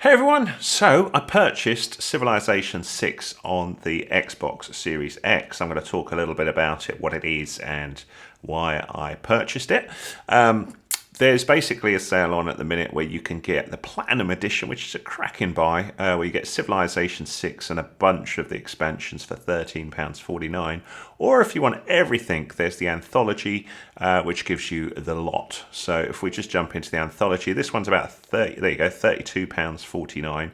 Hey everyone, so I purchased Civilization 6 on the Xbox Series X. I'm going to talk a little bit about it, what it is and why I purchased it. There's basically a sale on at the minute where you can get the Platinum Edition, which is a cracking buy, where you get Civilization 6 and a bunch of the expansions for £13.49. Or if you want everything, there's the Anthology, which gives you the lot. So if we just jump into the Anthology, this one's about £32.49.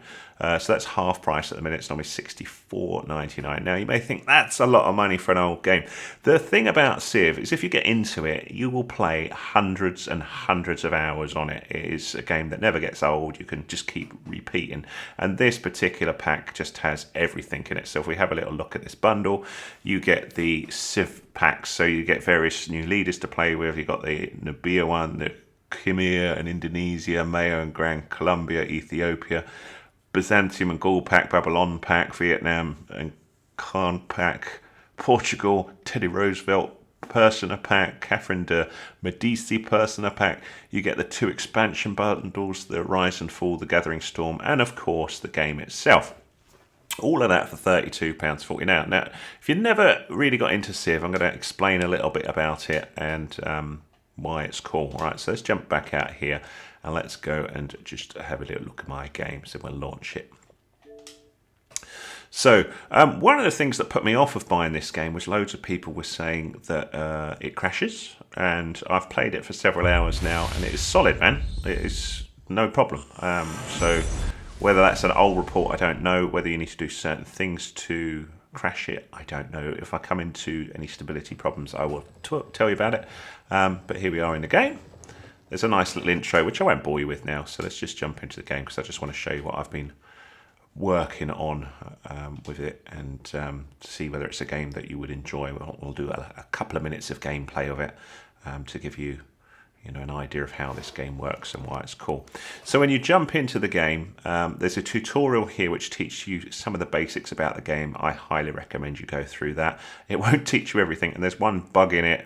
So that's half price at the minute. It's normally $64.99. Now you may think that's a lot of money for an old game. The thing about Civ is if you get into it, you will play hundreds and hundreds of hours on it. It is a game that never gets old. You can just keep repeating. And this particular pack just has everything in it. So if we have a little look at this bundle, you get the Civ Packs. So you get various new leaders to play with. You've got the Nubia one, the Khmer and Indonesia, Mayo and Grand Colombia, Ethiopia, Byzantium and Gaul pack, Babylon pack, Vietnam and Khan pack, Portugal, Teddy Roosevelt Persona pack, Catherine de Medici Persona pack. You get the 2 expansion bundles, the Rise and Fall, the Gathering Storm, and of course the game itself. All of that for £32.49. Now, if you've never really got into Civ, I'm going to explain a little bit about it and why it's cool. All right, so let's jump back out here and let's go and just have a little look at my game. So we'll launch it. So one of the things that put me off of buying this game was loads of people were saying that it crashes, and I've played it for several hours now and it is solid, man. It is no problem. So whether that's an old report, I don't know. Whether you need to do certain things to crash it, I don't know. If I come into any stability problems, I will tell you about it. But here we are in the game. There's a nice little intro, which I won't bore you with now. So let's just jump into the game because I just want to show you what I've been working on with it and see whether it's a game that you would enjoy. We'll do a couple of minutes of gameplay of it to give you an idea of how this game works and why it's cool. So when you jump into the game, there's a tutorial here which teaches you some of the basics about the game. I highly recommend you go through that. It won't teach you everything, and there's one bug in it,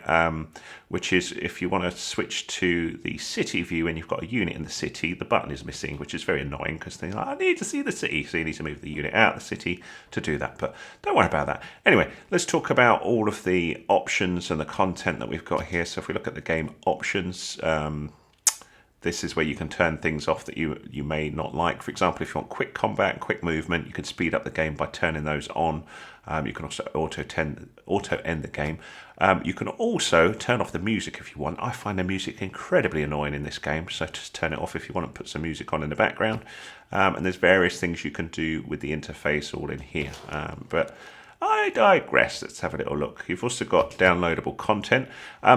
which is if you want to switch to the city view and you've got a unit in the city, the button is missing, which is very annoying because they're like, I need to see the city, so you need to move the unit out of the city to do that, but don't worry about that. Anyway, let's talk about all of the options and the content that we've got here. So if we look at the game options, this is where you can turn things off that you may not like. For example, if you want quick combat and quick movement, you can speed up the game by turning those on. You can also auto end the game. You can also turn off the music if you want. I find the music incredibly annoying in this game, so just turn it off if you want to put some music on in the background. And there's various things you can do with the interface all in here. But I digress. Let's have a little look. You've also got downloadable content.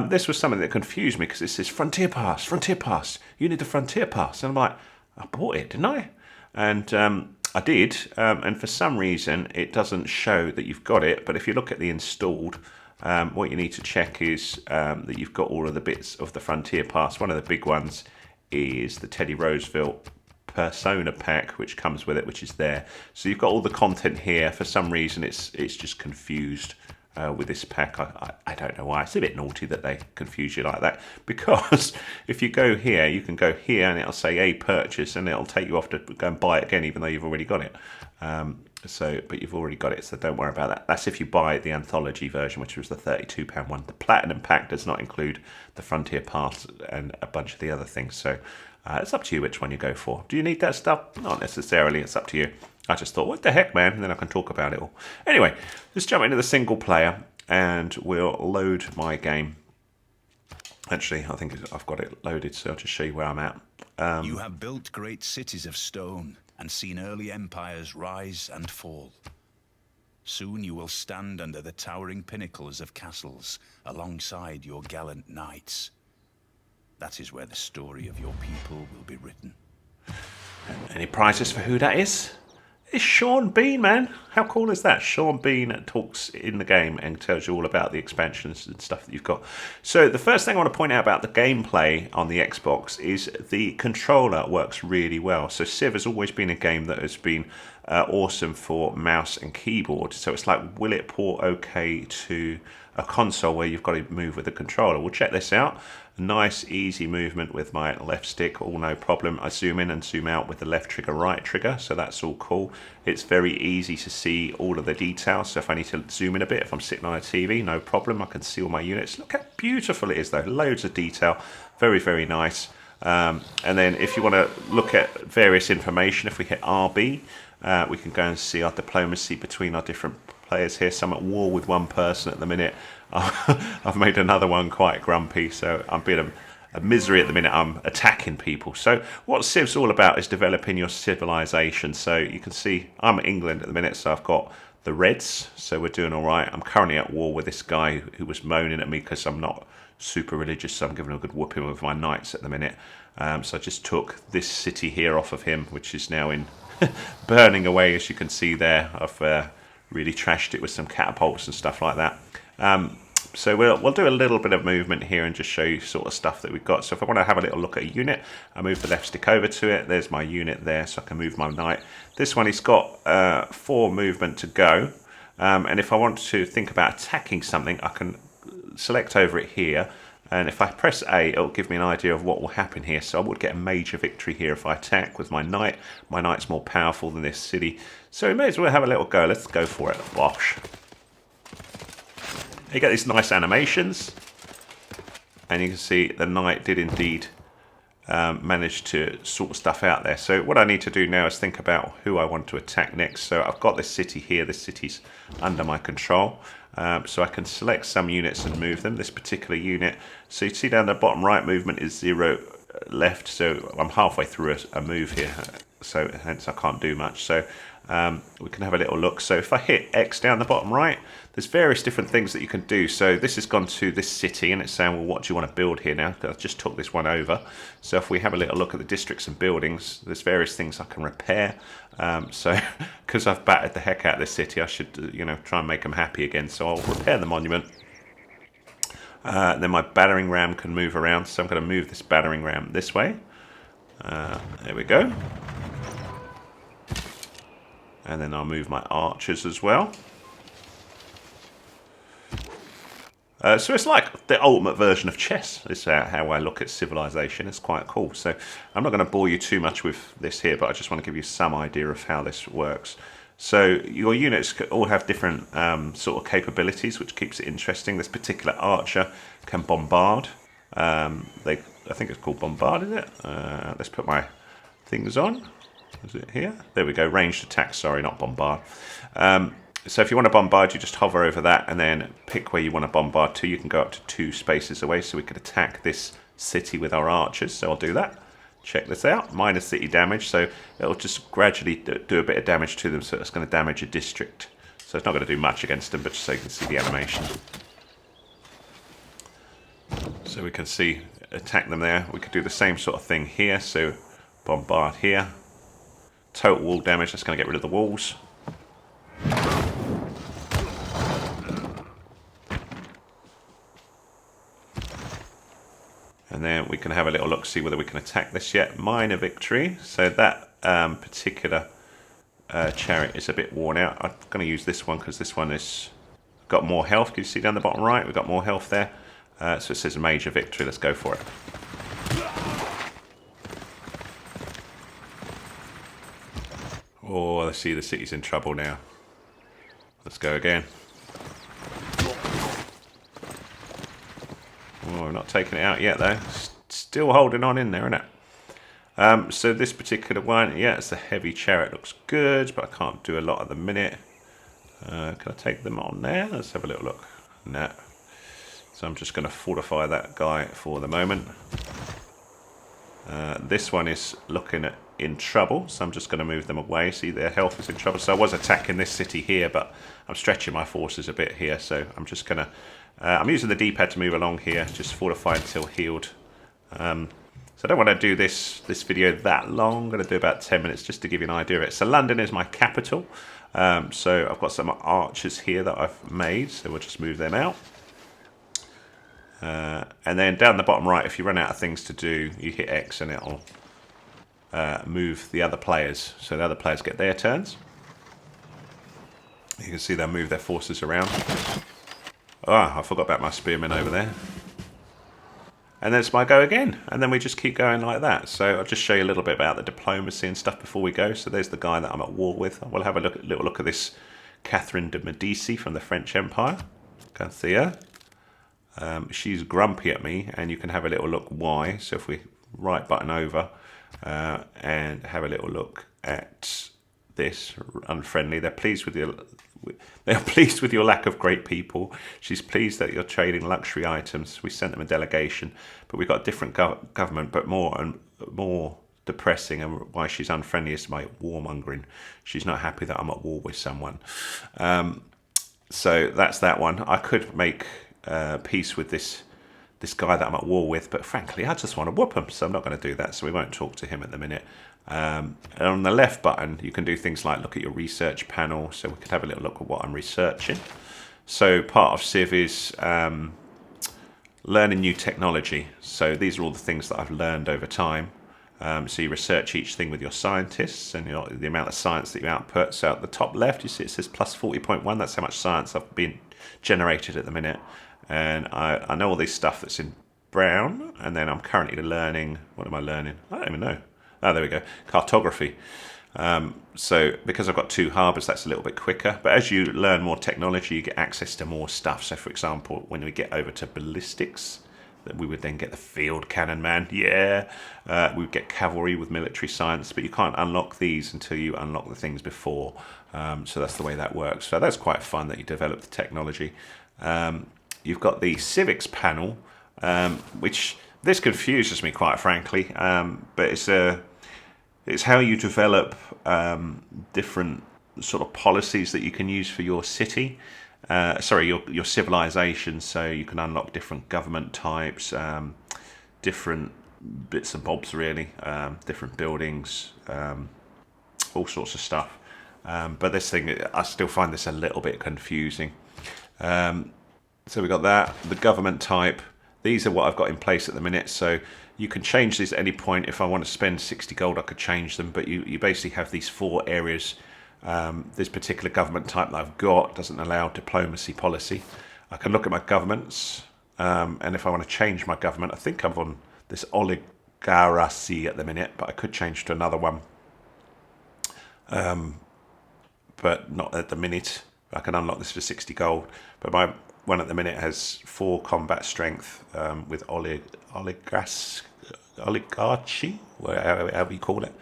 This was something that confused me because it says Frontier Pass, Frontier Pass. You need the Frontier Pass. And I'm like, I bought it, didn't I? And I did. And for some reason, it doesn't show that you've got it. But if you look at the installed, what you need to check is that you've got all of the bits of the Frontier Pass. One of the big ones is the Teddy Roosevelt Persona pack, which comes with it, which is there. So you've got all the content here. For some reason it's just confused with this pack. I don't know why. It's a bit naughty that they confuse you like that, because if you go here, you can go here and it'll say a purchase and it'll take you off to go and buy it again, even though you've already got it. But you've already got it, so don't worry about that. That's if you buy the Anthology version, which was the £32 one. The Platinum pack does not include the Frontier Pass and a bunch of the other things, so it's up to you which one you go for. Do you need that stuff? Not necessarily, it's up to you. I just thought, what the heck, man? And then I can talk about it all. Anyway, let's jump into the single player and we'll load my game. Actually, I think I've got it loaded, so I'll just show you where I'm at. You have built great cities of stone and seen early empires rise and fall. Soon you will stand under the towering pinnacles of castles alongside your gallant knights. That is where the story of your people will be written. Any prizes for who that is? It's Sean Bean, man. How cool is that? Sean Bean talks in the game and tells you all about the expansions and stuff that you've got. So the first thing I want to point out about the gameplay on the Xbox is the controller works really well. So Civ has always been a game that has been awesome for mouse and keyboard. So it's like, will it port okay to a console where you've got to move with the controller? We'll check this out. Nice easy movement with my left stick, all no problem. I zoom in and zoom out with the left trigger, right trigger, so that's all cool. It's very easy to see all of the details, so if I need to zoom in a bit, if I'm sitting on a TV, no problem, I can see all my units. Look how beautiful it is though, loads of detail, very, very nice. And then if you want to look at various information, if we hit RB, we can go and see our diplomacy between our different players here. So I'm at war with one person at the minute. I've made another one quite grumpy, so I'm being a misery at the minute. I'm attacking people. So what Civ's all about is developing your civilization. So you can see I'm in England at the minute, so I've got the Reds, so we're doing all right. I'm currently at war with this guy who was moaning at me because I'm not super religious, so I'm giving him a good whooping with my knights at the minute. So I just took this city here off of him, which is now in burning away, as you can see there. I've really trashed it with some catapults and stuff like that. So we'll do a little bit of movement here and just show you sort of stuff that we've got. So if I want to have a little look at a unit, I move the left stick over to it. There's my unit there, so I can move my knight. This one, he's got 4 movement to go. And if I want to think about attacking something, I can select over it here. And if I press A, it'll give me an idea of what will happen here. So I would get a major victory here if I attack with my knight. My knight's more powerful than this city. So we may as well have a little go. Let's go for it. Wash. You get these nice animations. And you can see the knight did indeed manage to sort stuff out there. So what I need to do now is think about who I want to attack next. So I've got this city here. This city's under my control. So I can select some units and move them. This particular unit, so you see down the bottom right, movement is 0 left, so I'm halfway through a move here, so hence I can't do much. So we can have a little look. So if I hit X down the bottom right, there's various different things that you can do. So this has gone to this city and it's saying, well, what do you want to build here now? I just took this one over. So if we have a little look at the districts and buildings, there's various things I can repair. So because I've battered the heck out of this city, I should try and make them happy again. So I'll repair the monument. Then my battering ram can move around, so I'm going to move this battering ram this way. There we go. And then I'll move my archers as well. So it's like the ultimate version of chess. This is how I look at Civilization. It's quite cool. So I'm not going to bore you too much with this here, but I just want to give you some idea of how this works. So your units all have different sort of capabilities, which keeps it interesting. This particular archer can bombard. I think it's called bombard, is it? Let's put my things on. Is it here? There we go. Ranged attack. Sorry, not bombard. So if you want to bombard, you just hover over that and then pick where you want to bombard to. You can go up to 2 spaces away, so we could attack this city with our archers. So I'll do that. Check this out. Minus city damage, so it'll just gradually do a bit of damage to them, so it's going to damage a district. So it's not going to do much against them, but just so you can see the animation. So we can see, attack them there. We could do the same sort of thing here, so bombard here. Total wall damage, that's going to get rid of the walls. And then we can have a little look, see whether we can attack this yet. Minor victory. So that particular chariot is a bit worn out. I'm going to use this one because this one has got more health. Can you see down the bottom right? We've got more health there. So it says major victory. Let's go for it. Oh, let's see, the city's in trouble now. Let's go again. Oh, we're not taking it out yet though. Still holding on in there, isn't it? So this particular one, yeah, it's a heavy chariot. Looks good, but I can't do a lot at the minute. Can I take them on there? Let's have a little look. No. So I'm just going to fortify that guy for the moment. This one is looking in trouble, so I'm just going to move them away. See, their health is in trouble. So I was attacking this city here, but I'm stretching my forces a bit here. So I'm just going to... I'm using the D-pad to move along here, just fortify until healed. So I don't want to do this video that long. I'm going to do about 10 minutes just to give you an idea of it. So London is my capital. So I've got some archers here that I've made, so we'll just move them out. And then down the bottom right, if you run out of things to do, you hit X and it'll move the other players. So the other players get their turns. You can see they'll move their forces around. Ah, I forgot about my spearmen over there. And then it's my go again. And then we just keep going like that. So I'll just show you a little bit about the diplomacy and stuff before we go. So there's the guy that I'm at war with. We'll have a little look at this Catherine de Medici from the French Empire. Can see her. She's grumpy at me, and you can have a little look why. So if we right button over and have a little look at this, unfriendly. They're pleased with your lack of great people. She's pleased that you're trading luxury items. We sent them a delegation, but we've got a different government, but more depressing, and why she's unfriendly is my warmongering. She's not happy that I'm at war with someone. So that's that one. I could make peace with this guy that I'm at war with, but frankly, I just want to whoop him, so I'm not going to do that. So we won't talk to him at the minute. And on the left button, you can do things like look at your research panel. So we could have a little look at what I'm researching. So part of Civ is learning new technology. So these are all the things that I've learned over time. So you research each thing with your scientists and the amount of science that you output. So at the top left, you see it says plus 40.1. That's how much science I've been generated at the minute. And I know all this stuff that's in brown. And then I'm currently learning. What am I learning? I don't even know. Oh, there we go. Cartography. So because I've got 2 harbours, that's a little bit quicker. But as you learn more technology, you get access to more stuff. So for example, when we get over to ballistics, we would then get the field cannon man. Yeah. We would get cavalry with military science, but you can't unlock these until you unlock the things before. So that's the way that works. So that's quite fun that you develop the technology. You've got the Civics Panel, which this confuses me quite frankly, but it's how you develop different sort of policies that you can use for your city. Your civilization. So you can unlock different government types, different bits and bobs really, different buildings, all sorts of stuff. But this thing, I still find this a little bit confusing. So we got that, the government type. These are what I've got in place at the minute. So you can change these at any point. If I want to spend 60 gold, I could change them. But you basically have these 4 areas. This particular government type that I've got doesn't allow diplomacy policy. I can look at my governments. And if I want to change my government, I think I'm on this oligarchy at the minute. But I could change to another one. But not at the minute. I can unlock this for 60 gold. But my one at the minute has 4 combat strength with oligarchy, however you call it.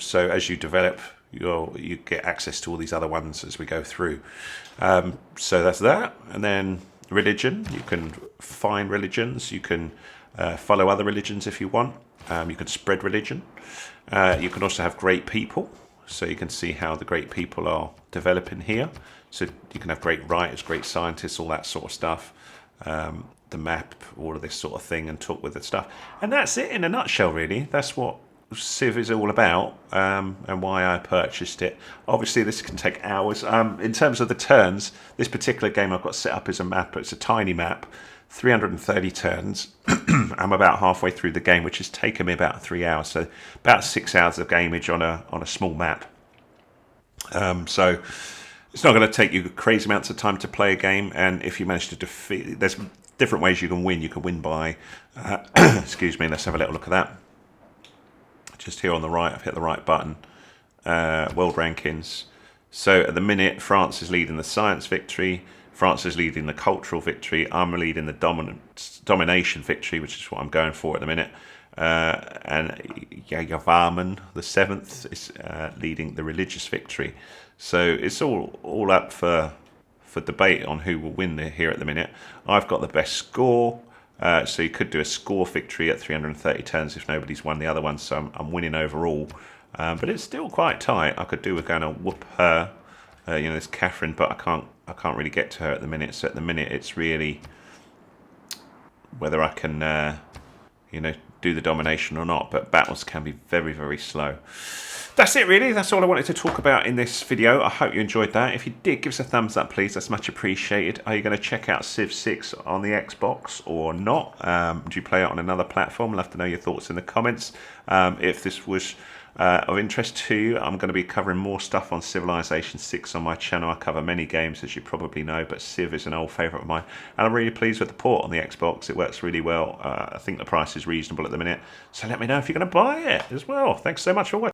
So as you develop, you get access to all these other ones as we go through. So that's that. And then religion, you can find religions. You can follow other religions if you want. You can spread religion. You can also have great people. So you can see how the great people are developing here. So you can have great writers, great scientists, all that sort of stuff. The map, all of this sort of thing, and talk with the stuff. And that's it in a nutshell, really. That's what Civ is all about, and why I purchased it. Obviously, this can take hours. In terms of the turns, this particular game I've got set up as a map. It's a tiny map, 330 turns. I'm about halfway through the game, which has taken me about 3 hours. So about 6 hours of gameage on a small map. So it's not going to take you crazy amounts of time to play a game, and if you manage to defeat, there's different ways you can win. You can win by, excuse me, let's have a little look at that. Just here on the right, I've hit the right button. World rankings. So at the minute, France is leading the science victory. France is leading the cultural victory. I'm leading the domination victory, which is what I'm going for at the minute. And Yavarman, the 7th, is leading the religious victory. So it's all up for debate on who will win here at the minute. I've got the best score. So you could do a score victory at 330 turns if nobody's won the other one. So I'm winning overall. But it's still quite tight. I could do with going to whoop her, this Catherine, but I can't really get to her at the minute. So at the minute, it's really whether I can, do the domination or not. But battles can be very, very slow. That's it, really. That's all I wanted to talk about in this video. I hope you enjoyed that. If you did, give us a thumbs up, please. That's much appreciated. Are you going to check out Civ 6 on the Xbox or not? Do you play it on another platform? I'd love to know your thoughts in the comments. If this was Of interest to you, I'm going to be covering more stuff on Civilization 6 on my channel. I cover many games, as you probably know, but Civ is an old favourite of mine. And I'm really pleased with the port on the Xbox. It works really well. I think the price is reasonable at the minute. So let me know if you're going to buy it as well. Thanks so much for watching.